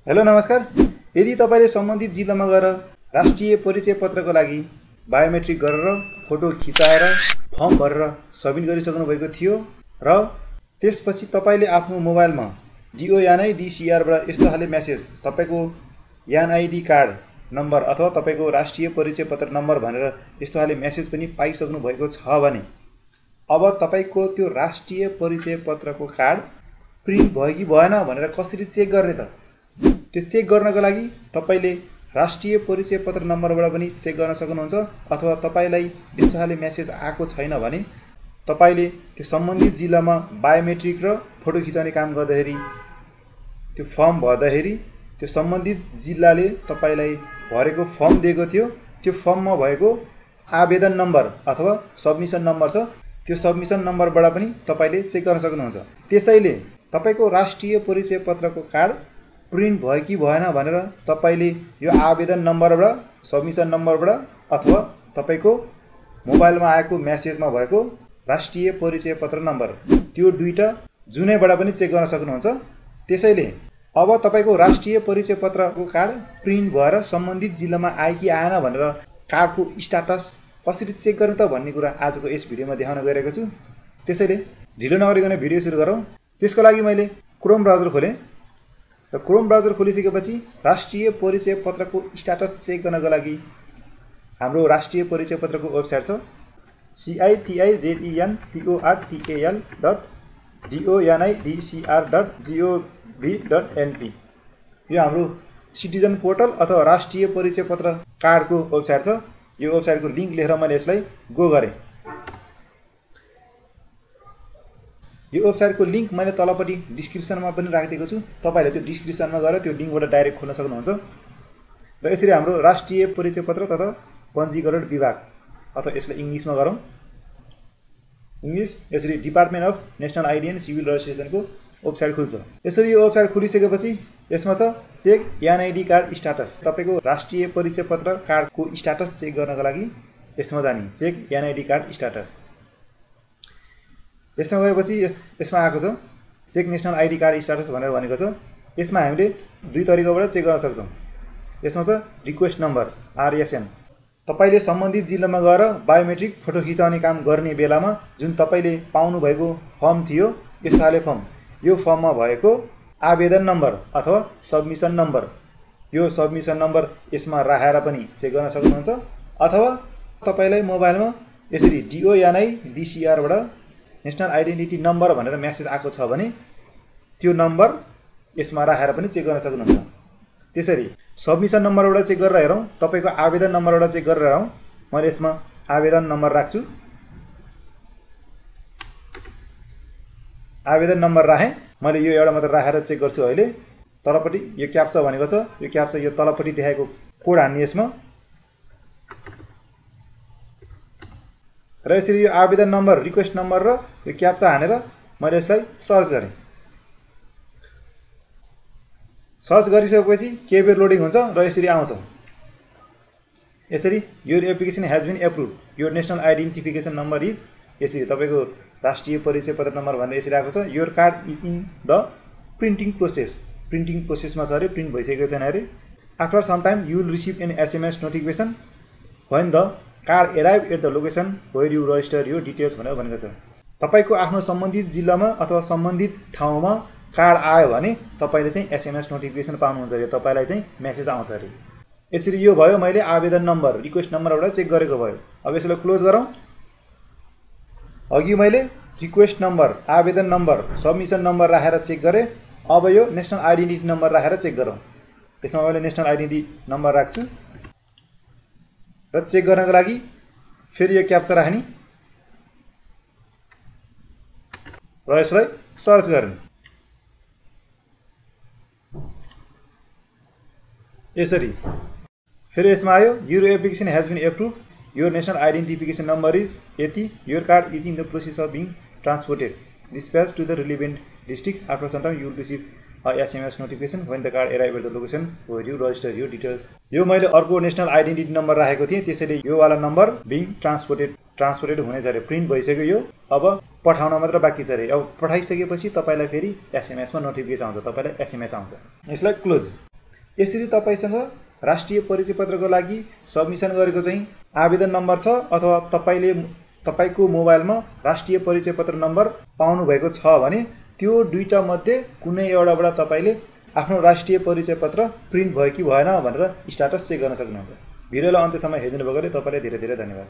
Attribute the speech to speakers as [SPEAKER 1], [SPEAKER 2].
[SPEAKER 1] Hello नमस्कार। यदि तपाईले सम्बन्धित जिल्लामा गएर राष्ट्रिय परिचय पत्रको लागि बायोमेट्रिक गरेर फोटो खिचाएर फर्म भरेर सबमिट गरिसक्नु भएको थियो र त्यसपछि तपाईले आफ्नो मोबाइलमा डिओ यानै डिसिआरबाट यस्तो खाले मेसेज तपाईको एनआईडी कार्ड नम्बर अथवा तपाईको राष्ट्रिय परिचय पत्र नम्बर भनेर यस्तो खाले मेसेज पनि पाइसक्नु भएको छ भने अब तपाईको त्यो राष्ट्रिय परिचय पत्रको कार्ड प्रिन्ट भयो कि भएन भनेर कसरी चेक गर्ने त? त्यो चेक गर्नको लागि तपाईले राष्ट्रिय परिचय पत्र नम्बरबाट पनि चेक गर्न सक्नुहुन्छ अथवा तपाईलाई यस्तो खाले मेसेज आएको छैन भने तपाईले त्यो सम्बन्धित जिल्लामा बायोमेट्रिक र फोटो खिचाउने काम गर्दाखेरि त्यो फर्म भर्दाखेरि त्यो सम्बन्धित जिल्लाले तपाईलाई भरेको फर्म दिएको थियो, त्यो फर्ममा भएको आवेदन नम्बर अथवा सबमिसन नम्बर छ, त्यो सबमिसन नम्बरबाट पनि तपाईले चेक गर्न सक्नुहुन्छ। त्यसैले तपाईको राष्ट्रिय परिचय पत्रको कार्ड प्रिन्ट भयो कि भएन भनेर तपाईले यो आवेदन नम्बरबाट सबमिसन नम्बरबाट अथवा तपाईको मोबाइलमा आएको मेसेजमा भएको राष्ट्रिय परिचय पत्र नम्बर त्यो दुईटा जुनैबाट पनि चेक गर्न सक्नुहुन्छ। त्यसैले अब तपाईको राष्ट्रिय परिचय पत्रको कार्ड प्रिन्ट भएर सम्बन्धित जिल्लामा आयो कि आएन भनेर कार्डको स्ट्याटस कसरी चेक गर्ने त भन्ने कुरा आजको यस भिडियोमा देखाउन गइरहेको छु। त्यसैले ढिलो नगरिकन भिडियो सुरु गरौँ। त्यसको लागि मैले क्रोम ब्राउजर खोलेँ र क्रोम ब्राउजर खोलिसकेपछि राष्ट्रिय परिचय पत्रको स्ट्याटस चेक गर्नको लागि हाम्रो राष्ट्रिय परिचय पत्रको वेबसाइट छ citizenportal.gonidcr.gov.np। यो हाम्रो सिटिजन पोर्टल अथवा राष्ट्रिय परिचय पत्र कार्डको वेबसाइट छ। यो वेबसाइटको लिंक लेखेर मैले यसलाई गो गरेँ। यो वेबसाइटको लिंक मैले तलपट्टि डिस्क्रिप्सनमा पनि राखिदिएको छु। तपाईले त्यो डिस्क्रिप्सनमा गएर त्यो लिंकबाट डाइरेक्ट खोल्न सक्नुहुन्छ। र यसरी हाम्रो राष्ट्रिय परिचय पत्र तथा पञ्जीकरण विभाग अथवा यसलाई इंग्लिशमा गरौँ, इंग्लिश, यसरी department of national ID and civil रजिस्ट्रेसनको वेबसाइट खुल्छ। यसरी यो वेबसाइट खुलिसकेपछि यसमा छ चेक एनआईडी कार्ड स्ट्याटस। तपाईको राष्ट्रिय परिचय पत्र कार्डको स्ट्याटस चेक गर्नको लागि यसमा जाने चेक एनआईडी कार्ड स्ट्याटस। यसमा गएपछि यसमा आएको छ check national ID card status भनेर भनेको छ। यसमा हामीले दुई तरिकाबाट चेक गर्न सक्छौं। यसमा छ रिक्वेस्ट नम्बर आरएसएन। तपाईले सम्बन्धित जिल्लामा गएर बायोमेट्रिक फोटो खिचाउने काम गर्ने बेलामा जुन तपाईले पाउनु भएको फर्म थियो, यस्तो खाले फर्म, यो फर्ममा भएको आवेदन नम्बर अथवा सबमिसन नम्बर, यो सबमिसन नम्बर यसमा राखेर पनि चेक गर्न सक्नुहुन्छ। अथवा तपाईलाई मोबाइलमा यसरी डिओ यानै डिसिआरबाट नेशनल आइडेन्टिटी नम्बर भनेर मेसेज आएको छ भने त्यो नम्बर यसमा राखेर पनि चेक गर्न सक्नुहुन्छ। त्यसरी सबमिसन नम्बरबाट चेक गरेर हेरौँ, तपाईको आवेदन नम्बरबाट चेक गरेर हेरौँ। मैले यसमा आवेदन नम्बर राख्छु, आवेदन नम्बर राखेँ। मैले यो एउटा मात्र राखेर चेक गर्छु। अहिले तलपट्टि यो क्याप्चा भनेको छ, यो क्याप्चा यो तलपट्टि देखाएको कोड हान्ने यसमा र यसरी यो आवेदन नम्बर, रिक्वेस्ट नम्बर र यो क्याप्चा हानेर मैले यसलाई सर्च गरेँ। सर्च गरिसकेपछि केही बेर लोडिङ हुन्छ र यसरी आउँछ। यसरी your application has been approved, your national identification number is, यसरी तपाईको राष्ट्रिय परिचय पत्र नम्बर भनेर यसरी आएको छ। Your card is in the printing process, printing प्रोसेसमा छ अरे, प्रिन्ट भइसकेको छैन अरे। After some time you will receive an SMS notification when the card arrive at the location where you register your details भनेर भनेको छ। तपाईको आफ्नो सम्बन्धित जिल्लामा अथवा सम्बन्धित ठाउँमा कार्ड आयो भने तपाईले चाहिँ एसएमएस नोटिफिकेसन पाउनुहुन्छ अरे, तपाईलाई चाहिँ मेसेज आउँछ अरे। यसरी यो भयो मैले आवेदन नम्बर, रिक्वेस्ट नम्बरबाट चेक गरेको भयो। अब यसलाई क्लोज गरौँ। अघि मैले रिक्वेस्ट नम्बर, आवेदन नम्बर, सबमिसन नम्बर राखेर चेक गरेँ। अब यो नेशनल आइडेन्टिटी नम्बर राखेर चेक गरौँ। यसमा मैले नेशनल आइडेन्टिटी नम्बर राख्छु र चेक गर्नको लागि फेरि यो क्याप्चा राख्ने र यसलाई सर्च गर्ने। यसरी फेरि यसमा आयो your application has been approved, your national identification number is यति, your card is in the process of being transported, dispatch to the relevant district, after some time you will receive SMS notification when the card arrive at the location where you register your details. यो मैले अर्को national identity number राखेको थिएँ, त्यसैले यो वाला number being transported हुनेछ अरे, प्रिन्ट भइसक्यो यो। अब पठाउन मात्र बाँकी छ अरे। अब पठाइसकेपछि तपाईलाई फेरि एसएमएसमा नोटिफिकेसन आउँछ, तपाईलाई एसएमएस आउँछ। यसलाई क्लोज। यसरी तपाईसँग राष्ट्रिय परिचय पत्रको लागि सबमिसन गरेको चाहिँ आवेदन नम्बर छ अथवा तपाईको मोबाइलमा राष्ट्रिय परिचय पत्र नम्बर पाउनु भएको छ भने त्यो दुईटा मध्ये कुनै एउटाबाट तपाईले आफ्नो राष्ट्रिय परिचय पत्र प्रिन्ट भयो कि भएन भनेर स्ट्याटस चेक गर्न सक्नुहुन्छ। भिडियोलाई अन्त्यसम्म हेरिदिनु भएकोले तपाईलाई धेरै धेरै धन्यवाद।